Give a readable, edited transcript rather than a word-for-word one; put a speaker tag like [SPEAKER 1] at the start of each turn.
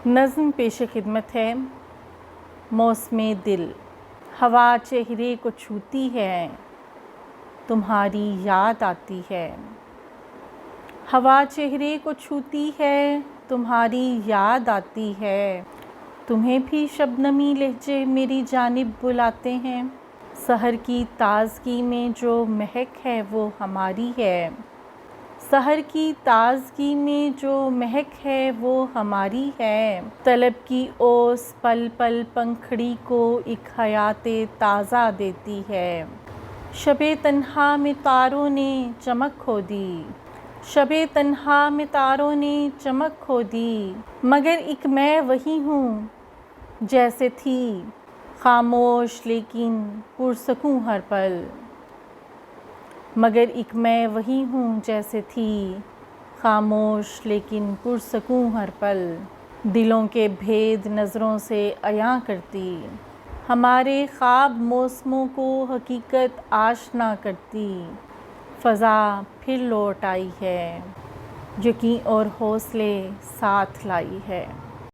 [SPEAKER 1] نظم پیش خدمت ہے موسم دل۔ ہوا چہرے کو چھوتی ہے، تمہاری یاد آتی ہے۔ ہوا چہرے کو چھوتی ہے، تمہاری یاد آتی ہے۔ تمہیں بھی شبنمی لہجے میری جانب بلاتے ہیں۔ سحر کی تازگی میں جو مہک ہے وہ ہماری ہے۔ سحر کی تازگی میں جو مہک ہے وہ ہماری ہے۔ طلب کی اوس پل پل پنکھڑی کو ایک حیات تازہ دیتی ہے۔ شب تنہا میں تاروں نے چمک کھو دی، شب تنہا میں تاروں نے چمک کھو دی، مگر ایک میں وہی ہوں جیسے تھی، خاموش لیکن پرسکون ہر پل۔ مگر ایک میں وہی ہوں جیسے تھی، خاموش لیکن پرسکون ہر پل۔ دلوں کے بھید نظروں سے عیاں کرتی، ہمارے خواب موسموں کو حقیقت آشنا کرتی۔ فضا پھر لوٹ آئی ہے، یقین اور حوصلے ساتھ لائی ہے۔